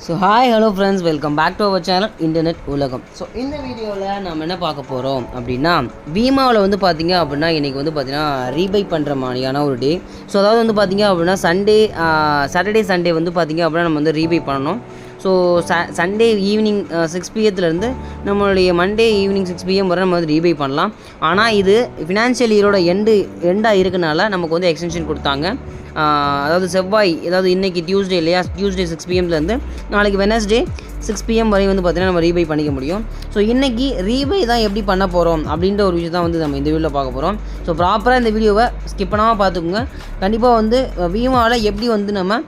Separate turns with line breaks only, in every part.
So hi hello friends, welcome back to our channel internet உலகம். So இந்த வீடியோவில் நம்ம என்ன பார்க்க போகிறோம் அப்படின்னா, வீமாவில் வந்து பார்த்திங்க அப்படின்னா இன்றைக்கி வந்து பார்த்திங்கன்னா ரீபை பண்ணுற மாதிரியான ஒரு டே. ஸோ அதாவது வந்து பார்த்திங்க அப்படின்னா சாட்டர்டே சண்டே வந்து பார்த்திங்க அப்படின்னா நம்ம வந்து ரீபை பண்ணணும். ஸோ சண்டே ஈவினிங் 6 PM நம்மளுடைய மண்டே ஈவினிங் 6 PM வரை நம்ம வந்து ரீபை பண்ணலாம். ஆனால் இது ஃபினான்ஷியல் இயரோட எண்டாக இருக்கனால நமக்கு வந்து எக்ஸ்டென்ஷன் கொடுத்தாங்க. அதாவது செவ்வாய், அதாவது இன்றைக்கி டியூஸ்டே இல்லையா, டியூஸ்டே 6 PM நாளைக்கு வெனஸ்டே 6 PM வரை வந்து பார்த்திங்கன்னா நம்ம ரீபை பண்ணிக்க முடியும். ஸோ இன்றைக்கி ரீபை தான் எப்படி பண்ண போகிறோம் அப்படின்ற ஒரு விஷயம் தான் வந்து நம்ம இந்த வீடியோவில் பார்க்க போகிறோம். ஸோ ப்ராப்பராக இந்த வீடியோவை ஸ்கிப் பண்ணாமல் பார்த்துக்குங்க. கண்டிப்பாக வந்து வீமாவில் எப்படி வந்து நம்ம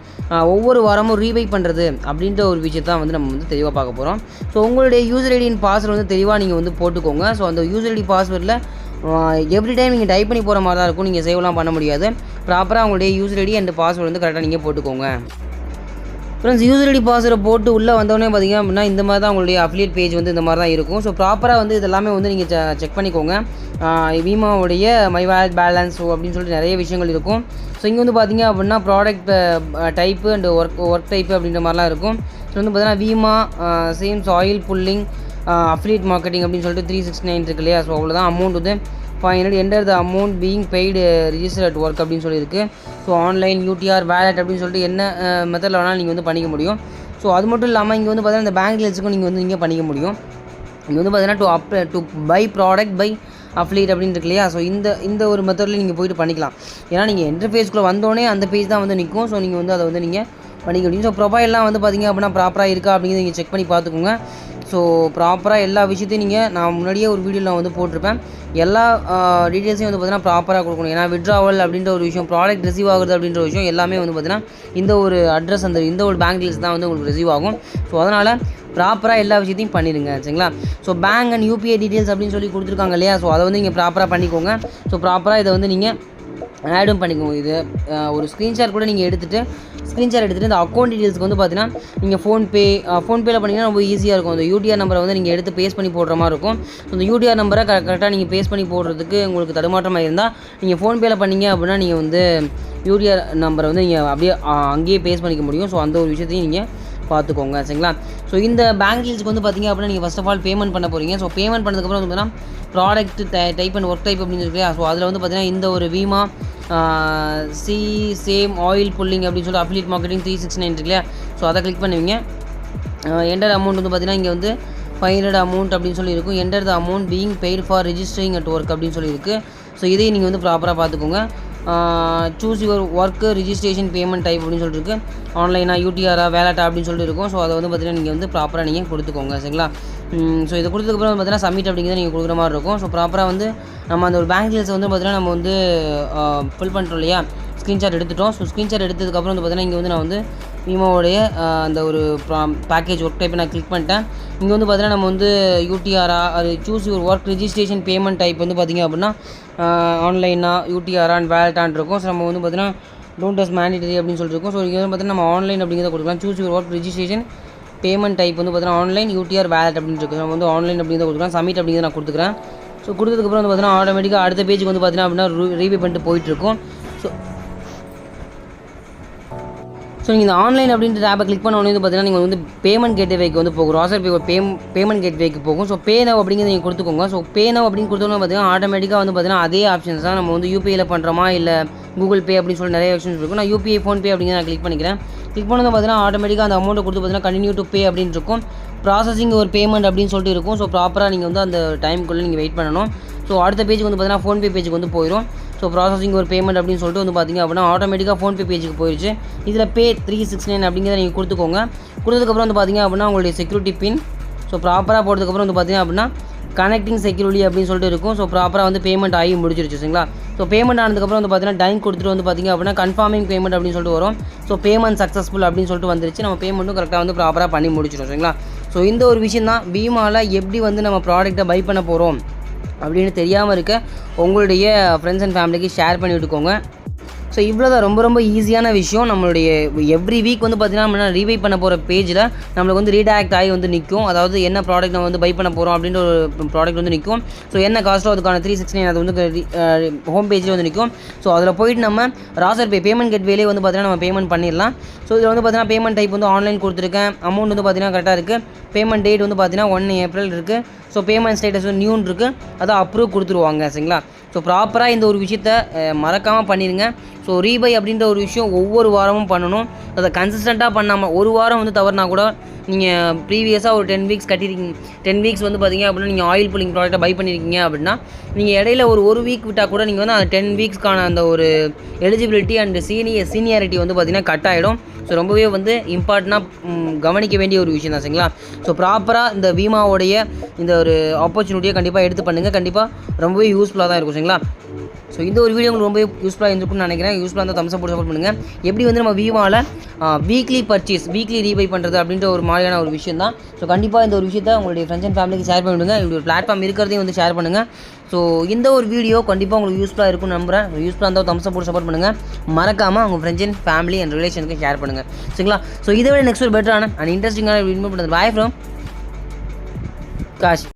ஒவ்வொரு வாரமும் ரீபை பண்ணுறது அப்படின்ற ஒரு விஷயத்தான் வந்து நம்ம வந்து தெளிவாக பார்க்க போகிறோம். ஸோ உங்களுடைய யூசர் ஐடி அண்ட் பாஸ்வேர்டு வந்து தெளிவாக நீங்கள் வந்து போட்டுக்கோங்க. ஸோ அந்த யூசர் ஐடி பாஸ்வேர்டில் எவ்ரி டைம் நீங்கள் டைப் பண்ணி போகிற மாதிரி தான் இருக்கும், நீங்கள் சேவ்லாம் பண்ண முடியாது. ப்ராப்பராக உங்களுடைய யூசர் ஐடி அண்ட் பாஸ்வேர்டு வந்து கரெக்டாக நீங்கள் போட்டுக்கோங்க. ஃப்ரெண்ட்ஸ், யூசர் ஐடி பாஸ்வேர்டை போட்டு உள்ளே வந்தோடனே பார்த்திங்க அப்படின்னா இந்த மாதிரி தான் உங்களுடைய அஃபிலியேட் பேஜ் வந்து இந்த மாதிரி தான் இருக்கும். ஸோ ப்ராப்பராக வந்து இதெல்லாமே வந்து நீங்கள் செக் பண்ணிக்கோங்க. வீமாவுடைய மை வேலட் பேலன்ஸ் அப்படின்னு சொல்லிட்டு நிறைய விஷயங்கள் இருக்கும். ஸோ இங்கே வந்து பார்த்திங்க அப்படின்னா product type and work type அப்படின்ற மாதிரிலாம் இருக்கும். ஸோ வந்து பார்த்திங்கன்னா Vima சேம்ஸ் oil pulling affiliate marketing அப்படின்னு சொல்லிட்டு 369 இருக்கு இல்லையா. ஸோ அவ்வளோதான் அமௌண்ட் வந்து 500 enter the amount being paid register at work அப்படின்னு சொல்லியிருக்கு. ஸோ ஆன்லைன் யூடிஆர் வேலட் அப்படின்னு சொல்லிட்டு என்ன மெத்தடில் வேணாலும் நீங்கள் வந்து பண்ணிக்க முடியும். ஸோ அது மட்டும் இல்லாமல் இங்கே வந்து பார்த்தீங்கன்னா இந்த பேங்க் டீல்ஸுக்கும் நீங்கள் வந்து இங்கே பண்ணிக்க முடியும். இங்கே வந்து பார்த்தீங்கன்னா to buy product by affiliate அப்படின்னு இருக்கு இல்லையா. ஸோ இந்த ஒரு மெத்தடில் நீங்கள் போய்ட்டு பண்ணிக்கலாம். ஏன்னா நீங்கள் இன்டர்ஃபேஸ்க்குள்ளே வந்தோடனே அந்த பேஜ் தான் வந்து நிற்கும். ஸோ நீங்கள் வந்து அதை வந்து நீங்கள் பண்ணிக்க முடியும். ஸோ ப்ரொஃபைல்லாம் வந்து பார்த்திங்க அப்படின்னா ப்ராப்பராக இருக்கா அப்படிங்கிறத நீங்கள் செக் பண்ணி பார்த்துக்கோங்க. ஸோ ப்ராப்பராக எல்லா விஷயத்தையும் நான் முன்னாடியே ஒரு வீடியோவில் வந்து போட்டிருப்பேன். எல்லா டீட்டெயில்ஸையும் வந்து பார்த்தீங்கன்னா ப்ராப்பராக கொடுக்கணும். ஏன்னா விட்ராவல் அப்படின்ற ஒரு விஷயம், ப்ராடக்ட் ரிசீவ் ஆகுது அப்படின்ற விஷயம் எல்லாமே வந்து பார்த்தீங்கன்னா இந்த ஒரு அட்ரஸ், இந்த ஒரு பேங்க் டீல்ஸ் தான் வந்து உங்களுக்கு ரிசீவ் ஆகும். ஸோ அதனால் ப்ராப்பராக எல்லா விஷயத்தையும் பண்ணிடுங்க, சரிங்களா. So bank and UPI details அப்படின்னு சொல்லி கொடுத்துருக்காங்க இல்லையா. ஸோ அதை வந்து நீங்கள் ப்ராப்பராக பண்ணிக்கோங்க. ஸோ ப்ராப்பராக இதை வந்து நீங்கள் ஆடும் பண்ணிக்கோங்க. இது ஒரு ஸ்க்ரீன்ஷாட் கூட நீங்கள் எடுத்துகிட்டு இந்த அக்கௌண்ட் டீட்டெயில்ஸ்க்கு வந்து பார்த்தீங்கன்னா நீங்கள் ஃபோன்பேயில் பண்ணிங்கன்னா ரொம்ப ஈஸியாக இருக்கும். அந்த யூடிஆர் நம்பரை வந்து நீங்கள் எடுத்து பேஸ்ட் பண்ணி போடுற மாதிரி இருக்கும். ஸோ அந்த யூடிஆர் நம்பரை கரெக்டாக நீங்கள் பேஸ்ட் பண்ணி போடுறதுக்கு உங்களுக்கு தடுமாற்றமாக இருந்தால் நீங்கள் ஃபோன்பேயில் பண்ணிங்க அப்படின்னா நீங்கள் வந்து யூடிஆர் நம்பரை வந்து நீங்கள் அப்படியே அங்கேயே பேஸ்ட் பண்ணிக்க முடியும். ஸோ அந்த ஒரு விஷயத்தையும் நீங்கள் பார்த்துக்கோங்க, சரிங்களா. ஸோ இந்த பேங்க் டீல்ஸ்க்கு வந்து பார்த்திங்க அப்படின்னா நீங்கள் ஃபஸ்ட் ஆஃப் ஆல் பேமெண்ட் பண்ண போகிறீங்க. ஸோ பேமெண்ட் பண்ணதுக்கப்புறம் வந்து பார்த்தீங்கன்னா product type and work type அப்படின்னு இருக்கு. ஸோ அதில் வந்து பார்த்திங்கன்னா இந்த ஒரு வீமா சேம் ஆயில் புல்லிங் அப்படின்னு சொல்லிட்டு அஃபிலியேட் மார்க்கெட்டிங் 369 இருக்கு இல்லையா. ஸோ அதை கிளிக் பண்ணுவீங்க. என்டர் அமௌண்ட் வந்து பார்த்திங்கன்னா இங்கே வந்து 500 அமௌண்ட் அப்படின்னு சொல்லி இருக்கும். Enter the amount being paid for registering at work அப்படின்னு சொல்லியிருக்கு. ஸோ இதையும் நீங்கள் வந்து ப்ராப்பராக பார்த்துக்கோங்க. Choose your work registration payment type அப்படின்னு சொல்லிட்டு இருக்குது. ஆன்லைனாக யூடிஆரா வேலட்டா அப்படின்னு சொல்லிட்டு இருக்கும். ஸோ அதை வந்து பார்த்திங்கன்னா நீங்கள் வந்து ப்ராப்பராக நீங்கள் கொடுத்துக்கோங்க, சரிங்களா. ஸோ இதை கொடுத்ததுக்கப்புறம் பார்த்தீங்கன்னா சப்மிட் அப்படிங்கிறத நீங்கள் கொடுக்குற மாதிரி இருக்கும். ஸோ ப்ராப்பராக வந்து நம்ம அந்த ஒரு பேங்க் டீல்ஸை வந்து பார்த்திங்கன்னா நம்ம வந்து ஃபில் பண்ணுறோம் இல்லையா, ஸ்க்ரீன்ஷாட் எடுத்துட்டோம். ஸோ ஸ்க்ரீன்ஷாட் எடுத்ததுக்கப்புறம் வந்து பார்த்திங்கன்னா இங்கே வந்து நான் வந்து வீமாவோடைய அந்த ஒரு பேக்கேஜ் ஒர்க் டைப்பை நான் கிளிக் பண்ணிட்டேன். இங்கே வந்து பார்த்திங்கன்னா நம்ம வந்து யூடிஆரா அது choose your work registration payment type வந்து பார்த்திங்க அப்படின்னா ஆன்லைனா யூடிஆரா அண்ட் வேலட்டான் இருக்கும். ஸோ நம்ம வந்து பார்த்திங்கன்னா டோன்ட் டஸ் மேண்டிட்டரி அப்படின்னு சொல்லியிருக்கோம். ஸோ இங்கே வந்து பார்த்திங்கன்னா நம்ம ஆன்லைன் அப்படிங்கிறத கொடுக்கலாம். Choose your work registration payment type வந்து பார்த்தீங்கன்னா ஆன்லைன் யூடிஆர் வேலட் அப்படின்னு இருக்குது. நம்ம வந்து ஆன்லைன் அப்படிங்கிறத கொடுத்துக்கலாம். சப்மிட் அப்படிங்கிறத நான் கொடுத்துக்கிறேன். ஸோ கொடுத்ததுக்கப்புறம் வந்து பார்த்தீங்கன்னா ஆட்டோமேட்டிக்காக அடுத்த பேஜுக்கு வந்து பார்த்தீங்கன்னா அப்படின்னா ரீபே பண்ணிட்டு போயிட்டுருக்கும். ஸோ நீங்கள் இந்த ஆன்லைன் அப்படின்ற ஆப்பை கிளிக் பண்ண உடனே வந்து பார்த்தீங்கன்னா நீங்கள் வந்து பேமெண்ட் கேட்வேக்கு வந்து போகும். ராசர் பேமெண்ட் கேட்வேக்கு போகும். ஸோ பே நவ் அப்படிங்கிறத நீங்கள் கொடுத்துக்கோங்க. ஸோ பே நவ் அப்படின்னு கொடுத்தோன்னு பார்த்தீங்கன்னா ஆட்டோமேட்டிக்காக வந்து பார்த்தீங்கன்னா அதே ஆப்ஷன்ஸ் தான் நம்ம வந்து யூபிஐயில் பண்ணுறோமா இல்லை கூகுள் பே அப்படின்னு சொல்லி நிறைய ஆப்ஷன்ஸ் இருக்கும். நான் யூபிஐ ஃபோன்பே அப்படிங்கிறத நான் கிளிக் பண்ணிக்கிறேன். கிளிக் பண்ணது பார்த்தீங்கன்னா ஆட்டோமேட்டிக்காக அந்த அமௌண்ட்டை கொடுத்து பார்த்தீங்கன்னா கண்டினியூ டு பே அப்படின்னு இருக்கும். ப்ராசஸிங் ஒரு பேமெண்ட் அப்படின்னு சொல்லிட்டு இருக்கும். ஸோ ப்ராப்பராக நீங்கள் வந்து அந்த டைமுக்குள்ளே நீங்கள் வெயிட் பண்ணணும். ஸோ அடுத்த பேஜுக்கு வந்து பார்த்தீங்கன்னா ஃபோன்பே பேஜுக்கு வந்து போயிடும். ஸோ ப்ராசஸிங் ஒரு பேமெண்ட் அப்படின்னு சொல்லிட்டு வந்து பார்த்திங்க அப்படின்னா ஆட்டோமேட்டிக்காக ஃபோன்பே பேஜுக்கு போயிடுச்சு. இதில் பே 369 அப்படிங்கிறத நீங்கள் கொடுத்துக்கோங்க. கொடுத்ததுக்கப்புறம் வந்து பார்த்திங்க அப்படின்னா உங்களுடைய செக்யூரிட்டி பின் ஸோ ப்ராப்பராக போட்டதுக்கப்புறம் வந்து பார்த்திங்க அப்படின்னா கனெக்டிங் செக்யூரிட்டி அப்படின்னு சொல்லிட்டு இருக்கும். ஸோ ப்ராப்பராக வந்து பேமெண்ட் ஆகி முடிச்சிருச்சு, சரிங்களா. ஸோ பேமெண்ட் ஆனதுக்கப்புறம் வந்து பார்த்திங்கன்னா டைம் கொடுத்துட்டு வந்து பார்த்திங்க அப்படின்னா கன்ஃபார்மிங் பேமெண்ட் அப்படின்னு சொல்லிட்டு வரும். ஸோ பேமெண்ட் சக்ஸஸ்ஃபுல் அப்படின்னு சொல்லிட்டு வந்துருச்சு. நம்ம பேமெண்ட்டும் கரெக்டாக வந்து ப்ராப்பராக பண்ணி முடிச்சிடும், சரிங்களா. ஸோ இந்த ஒரு விஷயம் தான் வீமாவில் எப்படி வந்து நம்ம ப்ராடக்ட்டை பை பண்ண போகிறோம் அப்படின்னு தெரியாமல் இருக்க உங்களுடைய ஃப்ரெண்ட்ஸ் அண்ட் ஃபேமிலிக்கு ஷேர் பண்ணி விட்டுக்கோங்க. ஸோ இவ்வளோ தான் ரொம்ப ரொம்ப ஈஸியான விஷயம். நம்மளுடைய எவ்ரி வீக் வந்து பார்த்திங்கன்னா நம்ம ரீபை பண்ண போகிற பேஜில் நம்மளுக்கு வந்து ரீடாக்ட் ஆகி வந்து நிற்கும். அதாவது என்ன ப்ராடக்ட் நம்ம வந்து பை பண்ண போகிறோம் அப்படின்ற ஒரு ப்ராடக்ட் வந்து நிற்கும். ஸோ என்ன காஸ்ட்டோ அதுக்கான 369 அது வந்து ஹோம் பேஜில் வந்து நிற்கும். ஸோ அதில் போயிட்டு நம்ம ராசர் பேமெண்ட் கேட்வேலே வந்து பார்த்திங்கன்னா நம்ம பேமெண்ட் பண்ணிடலாம். ஸோ இதில் வந்து பார்த்திங்கன்னா பேமெண்ட் டைப் வந்து ஆன்லைன் கொடுத்துருக்கேன். அமௌண்ட் வந்து பார்த்திங்கன்னா கரெக்டாக இருக்குது. பேமெண்ட் டேட் வந்து பார்த்திங்கன்னா 1 ஏப்ரல் இருக்குது. ஸோ பேமெண்ட் ஸ்டேட்டஸ் வந்து நியூன்னு இருக்குது. அதை அப்ரூவ் கொடுத்துருவாங்க சரிங்களா. ஸோ ப்ராப்பராக இந்த ஒரு விஷயத்த மறக்காமல் பண்ணிடுங்க. ஸோ ரீபை அப்படின்ற ஒரு விஷயம் ஒவ்வொரு வாரமும் பண்ணணும். அதை கன்சிஸ்டண்ட்டாக பண்ணாமல் ஒரு வாரம் வந்து தவறுனா கூட நீங்கள் ப்ரீவியஸாக ஒரு 10 வீக்ஸ் கட்டியிருக்கீங்க, 10 வீக்ஸ் வந்து பார்த்திங்க அப்படின்னா நீங்கள் ஆயில் புல்லிங் ப்ராடக்ட்டை பை பண்ணியிருக்கீங்க அப்படின்னா நீங்கள் இடையில ஒரு வீக் விட்டால் கூட நீங்கள் வந்து அந்த 10 வீக்ஸ்க்கான அந்த ஒரு எலிஜிபிலிட்டி அண்ட் சீனியாரிட்டி வந்து பார்த்திங்கன்னா கட் ஆகிடும். ஸோ ரொம்பவே வந்து இம்பார்ட்டண்ட்டாக கவனிக்க வேண்டிய ஒரு விஷயம் தான் சரிங்களா. ஸோ ப்ராப்பராக இந்த பீமாவோடைய இந்த ஒரு ஆப்பர்ச்சுனிட்டியை கண்டிப்பாக எடுத்து பண்ணுங்கள். கண்டிப்பாக ரொம்பவே யூஸ்ஃபுல்லாக தான் இருக்கும் சரிங்களா. ஸோ இந்த ஒரு வீடியோ உங்களுக்கு ரொம்ப யூஸ்ஃபுல்லாக இருந்திருக்கும்னு நினைக்கிறேன். யூஸ்ஃபுல்லாக இருந்தால் தம்ஸ் அப் போட்டு சப்போர்ட் பண்ணுங்கள். எப்படி வந்து நம்ம வீமாவில் வீக்லி பர்ச்சேஸ் வீக்லி ரீபை பண்ணுறது அப்படின்ற ஒரு மாதிரியான ஒரு விஷயம் தான். ஸோ கண்டிப்பாக இந்த ஒரு விஷயத்தை உங்களுடைய ஃப்ரெண்ட்ஸ் அண்ட் ஃபேமிலிக்கு ஷேர் பண்ணிவிடுங்க. இப்படி ஒரு பிளாட்ஃபார்ம் இருக்கிறதையும் வந்து ஷேர் பண்ணுங்கள். ஸோ இந்த ஒரு வீடியோ கண்டிப்பாக உங்களுக்கு யூஸ்ஃபுல்லாக இருக்கும்னு நம்புகிறேன். யூஸ்ஃபுல்லாக இருந்தால் தம்ஸ் அப் போட்டு சப்போர்ட் பண்ணுங்கள். மறக்காமல் உங்கள் ஃப்ரெண்ட்ஸ் அண்ட் ஃபேமிலி அண்ட் ரிலேஷனுக்கு ஷேர் பண்ணுங்கள் சரிங்களா. ஸோ இதை விட நெக்ஸ்ட் ஒரு பெட்டரான அண்ட் இன்ட்ரெஸ்டிங்கான வீடியோ பண்ணுறது. Bye from cash.